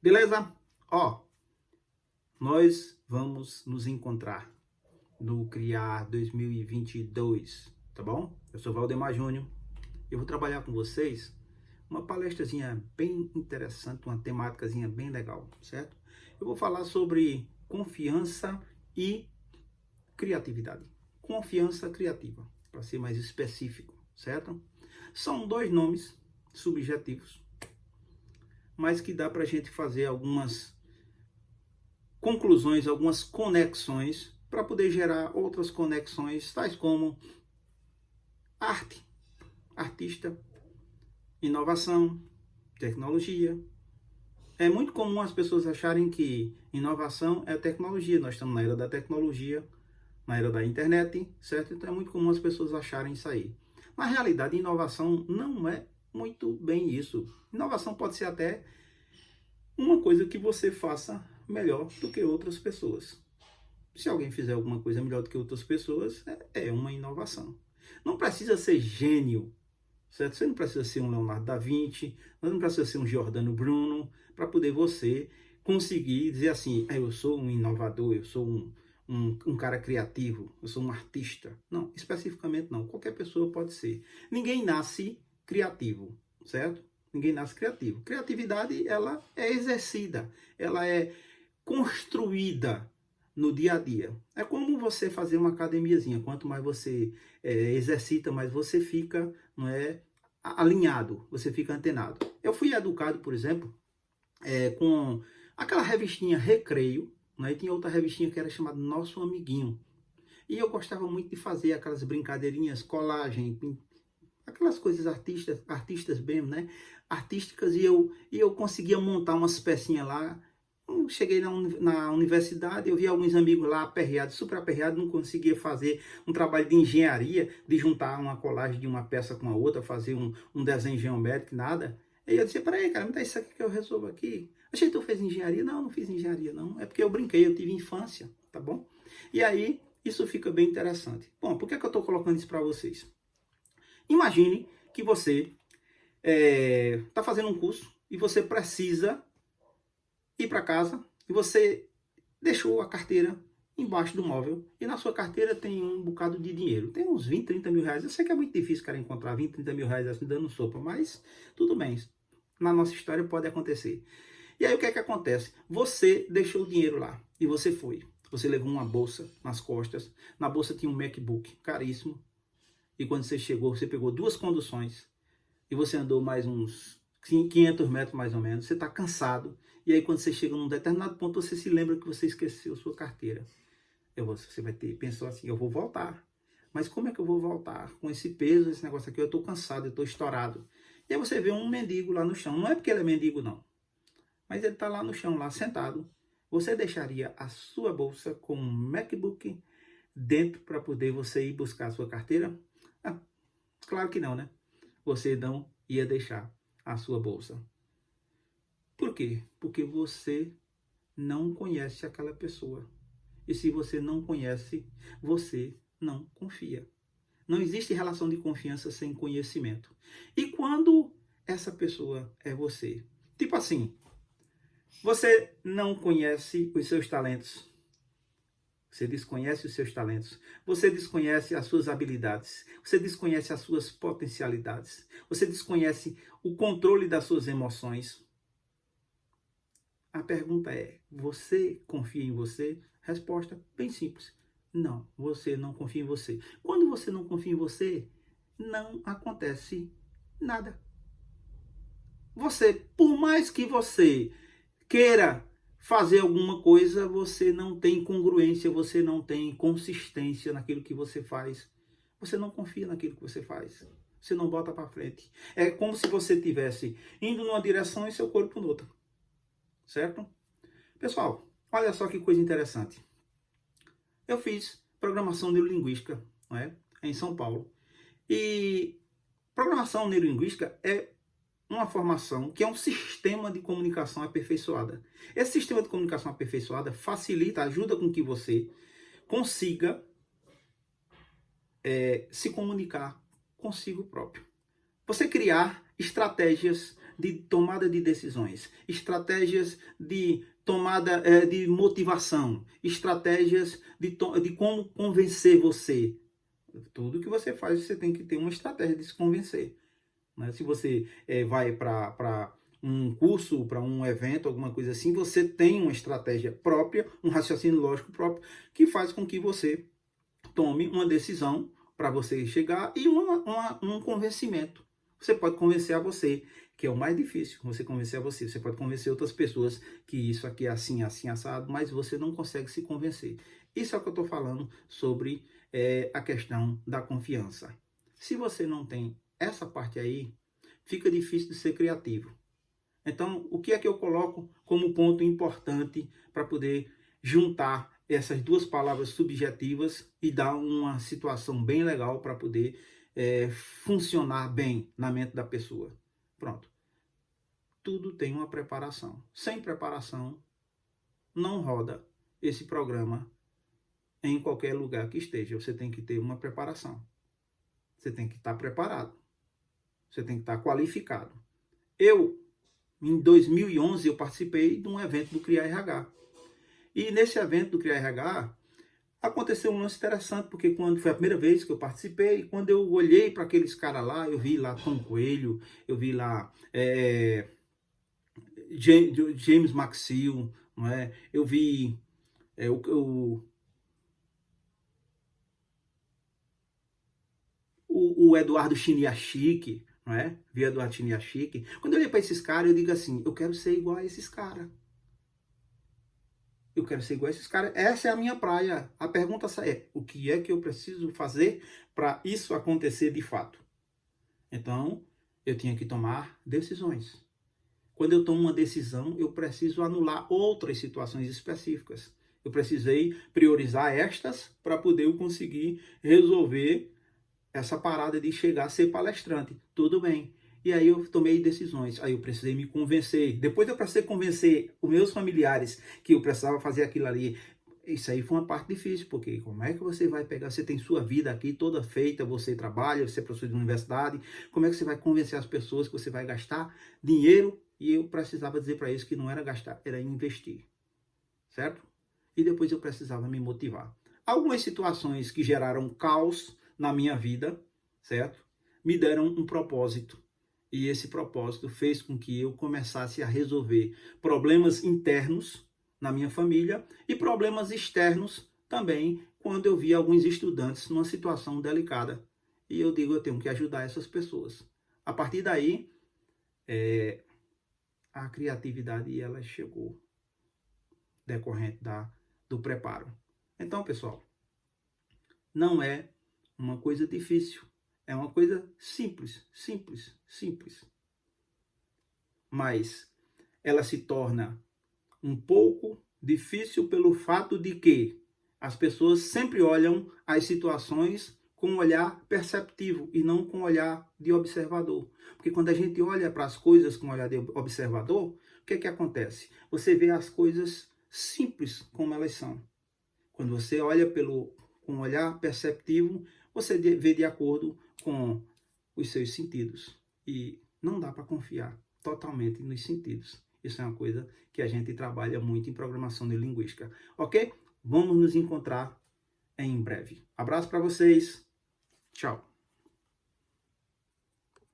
Beleza? Ó, nós vamos nos encontrar no Criar 2022, tá bom? Eu sou Valdemar Júnior. Eu vou trabalhar com vocês uma palestrazinha bem interessante, uma temáticazinha bem legal, certo? Eu vou falar sobre confiança e criatividade. Confiança criativa, para ser mais específico, certo? São dois nomes subjetivos, mas que dá para a gente fazer algumas conclusões, algumas conexões para poder gerar outras conexões, tais como arte, artista, inovação, tecnologia. É muito comum as pessoas acharem que inovação é tecnologia. Nós estamos na era da tecnologia, na era da internet, certo? Então é muito comum as pessoas acharem isso aí. Na realidade, inovação não é muito bem isso. Inovação pode ser até uma coisa que você faça melhor do que outras pessoas. Se alguém fizer alguma coisa melhor do que outras pessoas, é uma inovação. Não precisa ser gênio, certo? Você não precisa ser um Leonardo da Vinci, você não precisa ser um Giordano Bruno, para poder você conseguir dizer assim, eu sou um inovador, eu sou um cara criativo, eu sou um artista. Não, especificamente não. Qualquer pessoa pode ser. Ninguém nasce criativo, certo? Ninguém nasce criativo. Criatividade, ela é exercida, ela é construída no dia a dia. É como você fazer uma academiazinha. Quanto mais você exercita, mais você fica, não é, alinhado, você fica antenado. Eu fui educado, por exemplo, com aquela revistinha Recreio, né, e tinha outra revistinha que era chamada Nosso Amiguinho. E eu gostava muito de fazer aquelas brincadeirinhas, colagem, aquelas coisas artistas mesmo, né? Artísticas, e eu conseguia montar umas pecinhas lá. Eu cheguei na universidade, eu vi alguns amigos lá aperreados, super aperreados, não conseguia fazer um trabalho de engenharia, de juntar uma colagem de uma peça com a outra, fazer um desenho geométrico, nada. Aí eu disse, peraí, cara, me dá isso aqui que eu resolvo aqui. Achei que tu fez engenharia? Não, não fiz engenharia, não. É porque eu brinquei, eu tive infância, tá bom? E aí, isso fica bem interessante. Bom, por que eu estou colocando isso para vocês? Imagine que você está fazendo um curso e você precisa ir para casa e você deixou a carteira embaixo do móvel e na sua carteira tem um bocado de dinheiro. Tem uns 20, 30 mil reais. Eu sei que é muito difícil, cara, encontrar 20, 30 mil reais assim dando sopa, mas tudo bem. Na nossa história pode acontecer. E aí o que é que acontece? Você deixou o dinheiro lá e você foi. Você levou uma bolsa nas costas. Na bolsa tinha um MacBook caríssimo. E quando você chegou, você pegou duas conduções e você andou mais uns 500 metros mais ou menos. Você está cansado. E aí quando você chega num determinado ponto, você se lembra que você esqueceu sua carteira. Você vai ter, pensou assim, eu vou voltar. Mas como é que eu vou voltar? Com esse peso, esse negócio aqui, eu estou cansado, eu estou estourado. E aí você vê um mendigo lá no chão. Não é porque ele é mendigo, não. Mas ele está lá no chão, lá sentado. Você deixaria a sua bolsa com um MacBook dentro para poder você ir buscar a sua carteira? Ah, claro que não, né? Você não ia deixar a sua bolsa. Por quê? Porque você não conhece aquela pessoa. E se você não conhece, você não confia. Não existe relação de confiança sem conhecimento. E quando essa pessoa é você? Tipo assim, você não conhece os seus talentos. Você desconhece os seus talentos. Você desconhece as suas habilidades. Você desconhece as suas potencialidades. Você desconhece o controle das suas emoções. A pergunta é: você confia em você? Resposta bem simples: não, você não confia em você. Quando você não confia em você, não acontece nada. Você, por mais que você queira fazer alguma coisa, você não tem congruência, você não tem consistência naquilo que você faz. Você não confia naquilo que você faz. Você não bota para frente. É como se você estivesse indo numa direção e seu corpo noutra. Certo? Pessoal, olha só que coisa interessante. Eu fiz programação neurolinguística, não é? Em São Paulo. E programação neurolinguística é uma formação que é um sistema de comunicação aperfeiçoada. Esse sistema de comunicação aperfeiçoada facilita, ajuda com que você consiga se comunicar consigo próprio. Você criar estratégias de tomada de decisões, estratégias de tomada de motivação, estratégias de como convencer você. Tudo que você faz, você tem que ter uma estratégia de se convencer. Né? Se você vai para um curso, para um evento, alguma coisa assim, você tem uma estratégia própria, um raciocínio lógico próprio, que faz com que você tome uma decisão para você chegar e um convencimento. Você pode convencer a você, que é o mais difícil, você convencer a você. Você pode convencer outras pessoas que isso aqui é assim, assim, assado, mas você não consegue se convencer. Isso é o que eu estou falando sobre a questão da confiança. Se você não tem essa parte aí, fica difícil de ser criativo. Então, o que é que eu coloco como ponto importante para poder juntar essas duas palavras subjetivas e dar uma situação bem legal para poder funcionar bem na mente da pessoa? Pronto. Tudo tem uma preparação. Sem preparação, não roda esse programa em qualquer lugar que esteja. Você tem que ter uma preparação. Você tem que estar preparado. Você tem que estar qualificado. Em 2011, eu participei de um evento do CRIA RH. E nesse evento do CRIA RH, aconteceu um lance interessante, porque quando foi a primeira vez que eu participei, quando eu olhei para aqueles caras lá, eu vi lá Tom Coelho, eu vi lá James Maxill, não é? Eu vi o Eduardo Chiniachik, não é? Vi Eduardo Chiniachik. Quando eu olhei para esses caras, eu digo assim, eu quero ser igual a esses caras. Eu quero ser igual a esses caras. Essa é a minha praia. A pergunta é, o que é que eu preciso fazer para isso acontecer de fato? Então, eu tinha que tomar decisões. Quando eu tomo uma decisão, eu preciso anular outras situações específicas. Eu precisei priorizar estas para poder eu conseguir resolver essa parada de chegar a ser palestrante. Tudo bem. E aí eu tomei decisões. Aí eu precisei me convencer. Depois eu precisei convencer os meus familiares que eu precisava fazer aquilo ali. Isso aí foi uma parte difícil, porque como é que você vai pegar, você tem sua vida aqui toda feita, você trabalha, você é professor de universidade, como é que você vai convencer as pessoas que você vai gastar dinheiro? E eu precisava dizer para eles que não era gastar, era investir, certo? E depois eu precisava me motivar. Algumas situações que geraram caos na minha vida, certo? Me deram um propósito. E esse propósito fez com que eu começasse a resolver problemas internos na minha família e problemas externos também, quando eu vi alguns estudantes numa situação delicada. E eu digo, eu tenho que ajudar essas pessoas. A partir daí, a criatividade ela chegou decorrente do preparo. Então, pessoal, não é uma coisa difícil. É uma coisa simples, simples, simples. Mas ela se torna um pouco difícil pelo fato de que as pessoas sempre olham as situações com um olhar perceptivo e não com um olhar de observador. Porque quando a gente olha para as coisas com um olhar de observador, o que é que acontece? Você vê as coisas simples como elas são. Quando você olha com um olhar perceptivo, você vê de acordo com os seus sentidos. E não dá para confiar totalmente nos sentidos. Isso é uma coisa que a gente trabalha muito em programação neurolinguística. Ok? Vamos nos encontrar em breve. Abraço para vocês. Tchau.